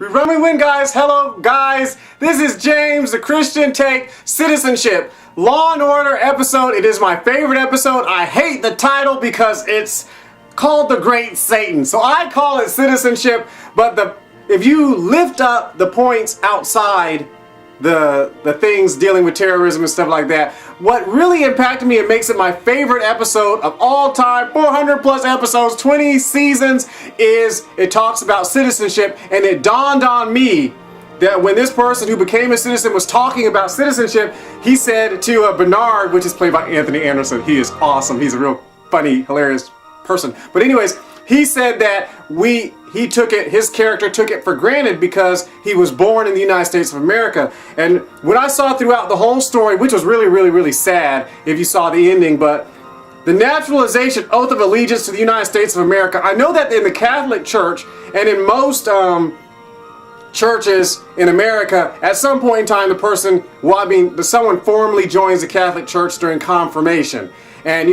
We win, guys. Hello, guys. This is James, the Christian take, Citizenship, Law and Order episode. It is my favorite episode. I hate the title because it's called The Great Satan. So I call it Citizenship, but if you lift up the points outside the things dealing with terrorism and stuff like that, what really impacted me and makes it my favorite episode of all time, 400 plus episodes, 20 seasons, is it talks about citizenship. And it dawned on me that when this person who became a citizen was talking about citizenship, he said to Bernard, which is played by Anthony Anderson. He is awesome. He's a real funny, hilarious person. But anyways, he said that his character took it for granted because he was born in the United States of America. And when I saw throughout the whole story, which was really, really, really sad if you saw the ending, but the naturalization oath of allegiance to the United States of America, I know that in the Catholic Church and in most churches in America, at some point in time, someone formally joins the Catholic Church during confirmation. And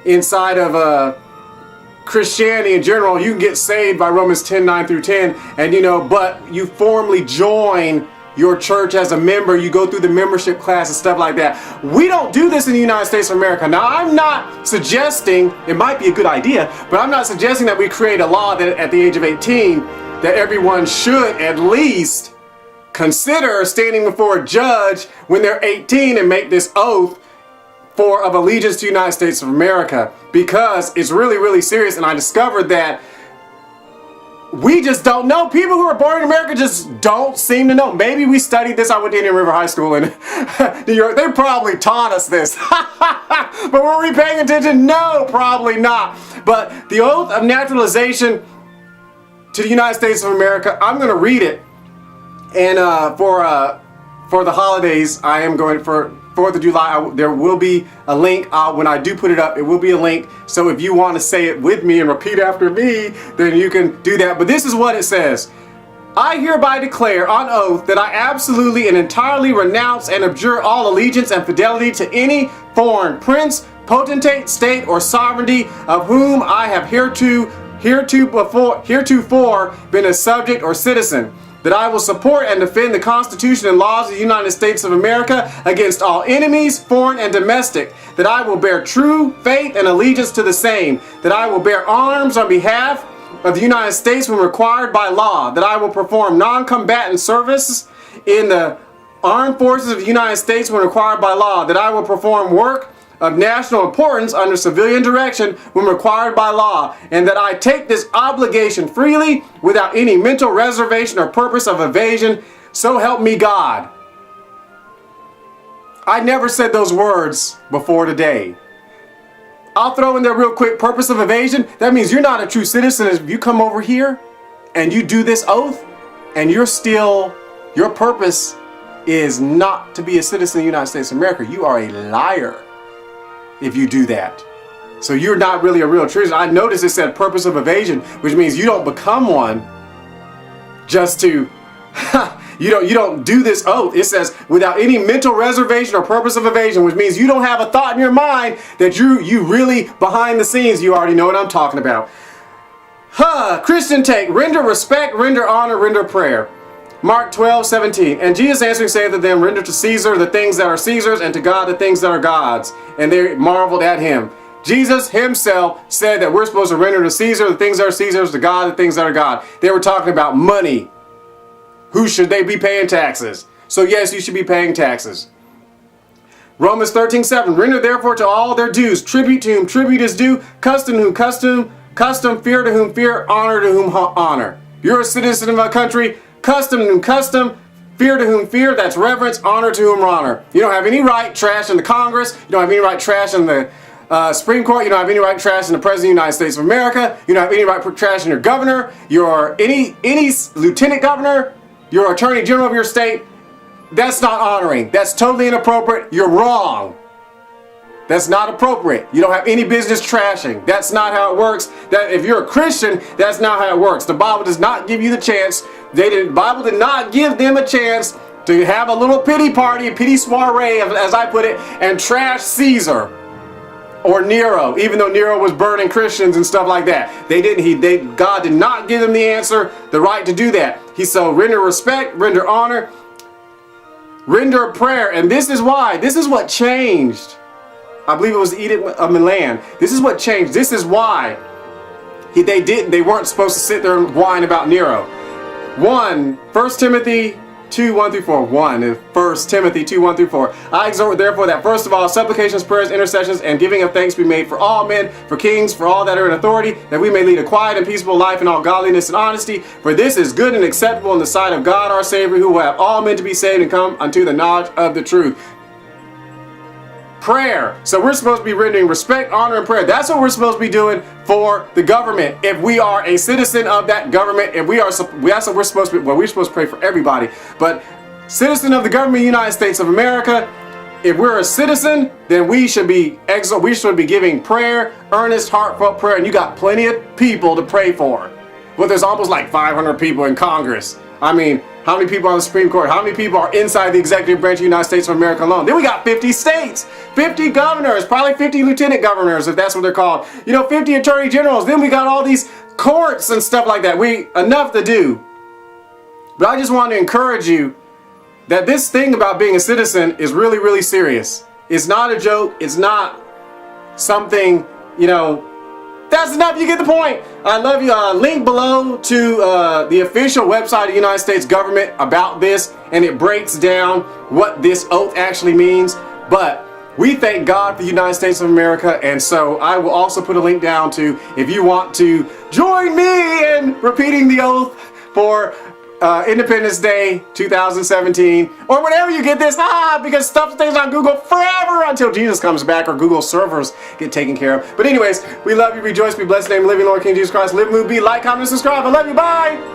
inside of Christianity in general, you can get saved by Romans 10:9 through 10, and but you formally join your church as a member. You go through the membership class and stuff like that. We don't do this in the United States of America. Now, I'm not suggesting, it might be a good idea, but I'm not suggesting that we create a law that at the age of 18 that everyone should at least consider standing before a judge when they're 18 and make this oath of allegiance to the United States of America, because it's really, really serious. And I discovered that we just don't know. People who are born in America just don't seem to know. Maybe we studied this. I went to Indian River High School in New York. They probably taught us this. But were we paying attention? No, probably not. But the oath of naturalization to the United States of America, I'm going to read it. And for the holidays, I am going for 4th of July, there will be a link. When I do put it up, it will be a link. So if you want to say it with me and repeat after me, then you can do that. But this is what it says. I hereby declare on oath that I absolutely and entirely renounce and abjure all allegiance and fidelity to any foreign prince, potentate, state, or sovereignty of whom I have heretofore been a subject or citizen. That I will support and defend the Constitution and laws of the United States of America against all enemies, foreign and domestic. That I will bear true faith and allegiance to the same. That I will bear arms on behalf of the United States when required by law. That I will perform non-combatant service in the armed forces of the United States when required by law. That I will perform work of national importance under civilian direction when required by law, and that I take this obligation freely without any mental reservation or purpose of evasion, so help me God. I never said those words before today. I'll throw in there real quick, purpose of evasion. That means you're not a true citizen if you come over here and you do this oath and your purpose is not to be a citizen of the United States of America. You are a liar if you do that. So you're not really a real citizen. I noticed it said purpose of evasion, which means you don't become one just to you don't do this oath. It says without any mental reservation or purpose of evasion, which means you don't have a thought in your mind that you really behind the scenes, you already know what I'm talking about. Christian take, render respect, render honor, render prayer. Mark 12:17. And Jesus answering saith to them, render to Caesar the things that are Caesar's, and to God the things that are God's. And they marveled at him. Jesus himself said that we're supposed to render to Caesar the things that are Caesar's, to God the things that are God. They were talking about money. Who should they be paying taxes? So yes, you should be paying taxes. Romans 13:7. Render therefore to all their dues, tribute to whom tribute is due, custom to whom custom, fear to whom fear, honor to whom honor. You're a citizen of a country, custom to whom custom, fear to whom fear, that's reverence, honor to whom honor. You don't have any right trash in the Congress, you don't have any right trash in the Supreme Court, you don't have any right trash in the President of the United States of America, you don't have any right trash in your governor, your any lieutenant governor, your attorney general of your state. That's not honoring. That's totally inappropriate. You're wrong. That's not appropriate. You don't have any business trashing. That's not how it works. That if you're a Christian, that's not how it works. The Bible does not give you the chance. The Bible did not give them a chance to have a little pity party, a pity soiree, as I put it, and trash Caesar. or Nero, even though Nero was burning Christians and stuff like that. God did not give them the answer, the right to do that. He said, render respect, render honor, render prayer. And this is why, this is what changed. I believe it was the Edict of Milan. This is what changed. This is why they weren't supposed to sit there and whine about Nero. 1 Timothy 2, 1 through 4. 1 Timothy 2, 1 through 4. I exhort therefore that first of all, supplications, prayers, intercessions, and giving of thanks be made for all men, for kings, for all that are in authority, that we may lead a quiet and peaceable life in all godliness and honesty. For this is good and acceptable in the sight of God our Savior, who will have all men to be saved and come unto the knowledge of the truth. Prayer. So we're supposed to be rendering respect, honor, and prayer. That's what we're supposed to be doing for the government. If we are a citizen of that government, if we are, that's what we're supposed to be. Well, we're supposed to pray for everybody, but citizen of the government of the United States of America, if we're a citizen, then we should be giving prayer, earnest, heartfelt prayer, and you got plenty of people to pray for. But there's almost like 500 people in Congress. I mean, how many people on the Supreme Court? How many people are inside the executive branch of the United States of America alone? Then we got 50 states, 50 governors, probably 50 lieutenant governors, if that's what they're called. 50 attorney generals. Then we got all these courts and stuff like that. Enough to do. But I just want to encourage you that this thing about being a citizen is really, really serious. It's not a joke. It's not something, that's enough. You get the point. I love you. Link below to the official website of the United States government about this, and it breaks down what this oath actually means. But we thank God for the United States of America, and so I will also put a link down to if you want to join me in repeating the oath for Independence Day 2017, or whenever you get this, because stuff stays on Google forever until Jesus comes back or Google servers get taken care of. But anyways, we love you, rejoice, be blessed, in the name of the living Lord King Jesus Christ, live, move, be, like, comment, and subscribe. I love you, bye!